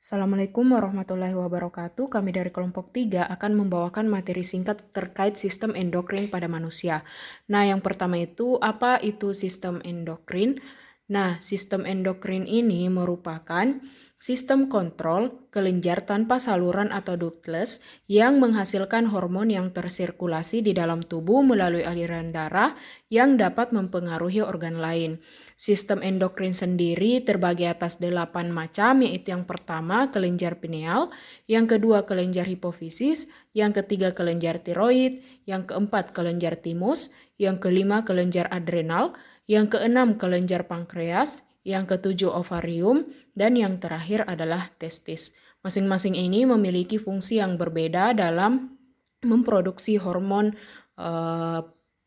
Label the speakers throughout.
Speaker 1: Assalamualaikum warahmatullahi wabarakatuh. Kami dari kelompok 3 akan membawakan materi singkat terkait sistem endokrin pada manusia. Nah, yang pertama itu, apa itu sistem endokrin? Nah, sistem endokrin ini merupakan sistem kontrol kelenjar tanpa saluran atau ductless yang menghasilkan hormon yang tersirkulasi di dalam tubuh melalui aliran darah yang dapat mempengaruhi organ lain. Sistem endokrin sendiri terbagi atas 8 macam, yaitu yang pertama kelenjar pineal, yang kedua kelenjar hipofisis, yang ketiga kelenjar tiroid, yang keempat kelenjar timus, yang kelima kelenjar adrenal, yang keenam kelenjar pankreas, yang ketujuh ovarium, dan yang terakhir adalah testis. Masing-masing ini memiliki fungsi yang berbeda dalam memproduksi hormon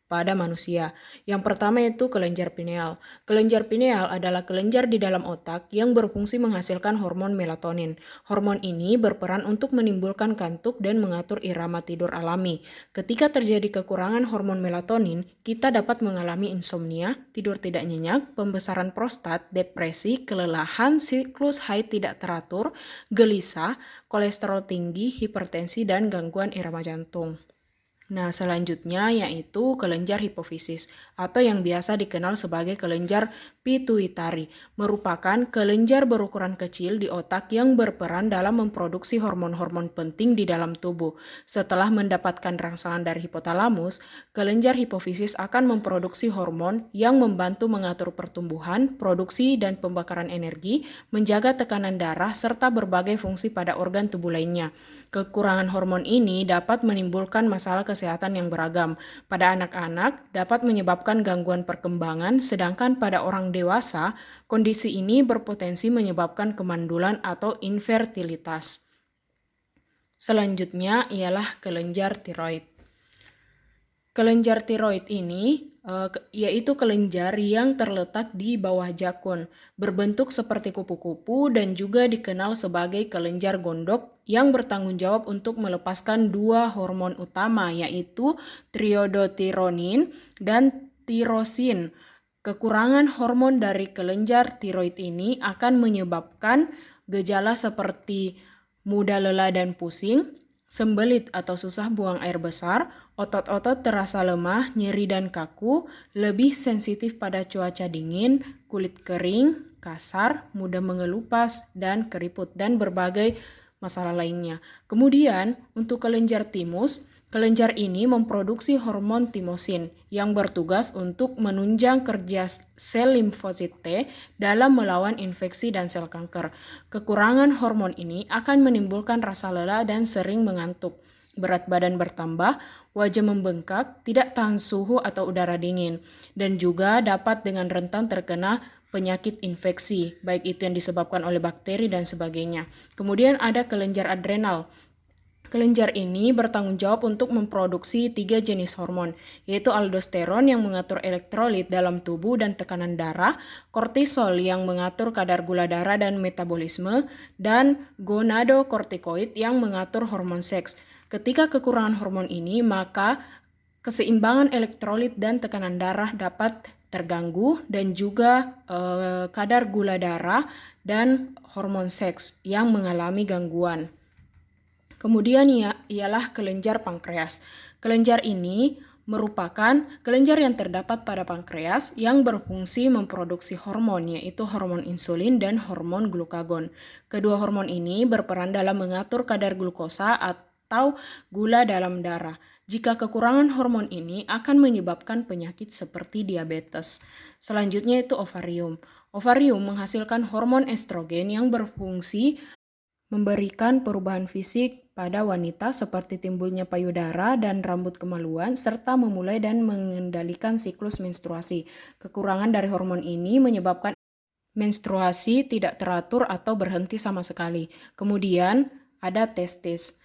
Speaker 1: pada manusia. Yang pertama itu kelenjar pineal. Kelenjar pineal adalah kelenjar di dalam otak yang berfungsi menghasilkan hormon melatonin. Hormon ini berperan untuk menimbulkan kantuk dan mengatur irama tidur alami. Ketika terjadi kekurangan hormon melatonin, kita dapat mengalami insomnia, tidur tidak nyenyak, pembesaran prostat, depresi, kelelahan, siklus haid tidak teratur, gelisah, kolesterol tinggi, hipertensi, dan gangguan irama jantung. Nah, selanjutnya yaitu kelenjar hipofisis atau yang biasa dikenal sebagai kelenjar pituitari, merupakan kelenjar berukuran kecil di otak yang berperan dalam memproduksi hormon-hormon penting di dalam tubuh. Setelah mendapatkan rangsangan dari hipotalamus, kelenjar hipofisis akan memproduksi hormon yang membantu mengatur pertumbuhan, produksi dan pembakaran energi, menjaga tekanan darah serta berbagai fungsi pada organ tubuh lainnya. Kekurangan hormon ini dapat menimbulkan masalah kesehatan yang beragam. Pada anak-anak dapat menyebabkan gangguan perkembangan, sedangkan pada orang dewasa, kondisi ini berpotensi menyebabkan kemandulan atau infertilitas. Selanjutnya ialah kelenjar tiroid. Kelenjar tiroid ini yaitu kelenjar yang terletak di bawah jakun, berbentuk seperti kupu-kupu dan juga dikenal sebagai kelenjar gondok yang bertanggung jawab untuk melepaskan dua hormon utama, yaitu triodotironin dan tirosin. Kekurangan hormon dari kelenjar tiroid ini akan menyebabkan gejala seperti mudah lelah dan pusing, sembelit atau susah buang air besar, otot-otot terasa lemah, nyeri dan kaku, lebih sensitif pada cuaca dingin, kulit kering, kasar, mudah mengelupas, dan keriput, dan berbagai masalah lainnya. Kemudian, untuk kelenjar timus, kelenjar ini memproduksi hormon timosin yang bertugas untuk menunjang kerja sel limfosit T dalam melawan infeksi dan sel kanker. Kekurangan hormon ini akan menimbulkan rasa lelah dan sering mengantuk. Berat badan bertambah, wajah membengkak, tidak tahan suhu atau udara dingin, dan juga dapat dengan rentan terkena penyakit infeksi, baik itu yang disebabkan oleh bakteri dan sebagainya. Kemudian ada kelenjar adrenal. Kelenjar ini bertanggung jawab untuk memproduksi 3 jenis hormon, yaitu aldosteron yang mengatur elektrolit dalam tubuh dan tekanan darah, kortisol yang mengatur kadar gula darah dan metabolisme, dan gonadokortikoid yang mengatur hormon seks. Ketika kekurangan hormon ini, maka keseimbangan elektrolit dan tekanan darah dapat terganggu dan juga kadar gula darah dan hormon seks yang mengalami gangguan. Kemudian ialah kelenjar pankreas. Kelenjar ini merupakan kelenjar yang terdapat pada pankreas yang berfungsi memproduksi hormon, yaitu hormon insulin dan hormon glukagon. Kedua hormon ini berperan dalam mengatur kadar glukosa atau gula dalam darah. Jika kekurangan hormon ini akan menyebabkan penyakit seperti diabetes. Selanjutnya itu ovarium. Ovarium menghasilkan hormon estrogen yang berfungsi memberikan perubahan fisik pada wanita seperti timbulnya payudara dan rambut kemaluan, serta memulai dan mengendalikan siklus menstruasi. Kekurangan dari hormon ini menyebabkan menstruasi tidak teratur atau berhenti sama sekali. Kemudian ada testis.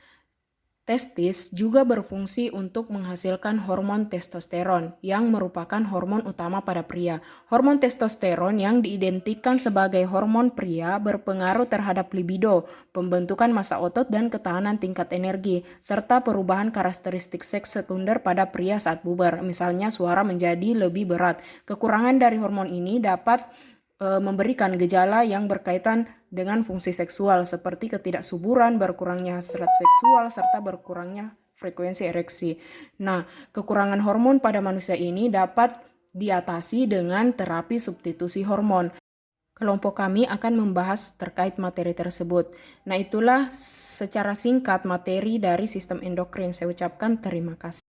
Speaker 1: Testis juga berfungsi untuk menghasilkan hormon testosteron yang merupakan hormon utama pada pria. Hormon testosteron yang diidentikan sebagai hormon pria berpengaruh terhadap libido, pembentukan massa otot dan ketahanan tingkat energi, serta perubahan karakteristik seks sekunder pada pria saat puber, misalnya suara menjadi lebih berat. Kekurangan dari hormon ini dapat memberikan gejala yang berkaitan dengan fungsi seksual seperti ketidaksuburan, berkurangnya hasrat seksual, serta berkurangnya frekuensi ereksi. Nah, kekurangan hormon pada manusia ini dapat diatasi dengan terapi substitusi hormon. Kelompok kami akan membahas terkait materi tersebut. Nah, itulah secara singkat materi dari sistem endokrin. Saya ucapkan terima kasih.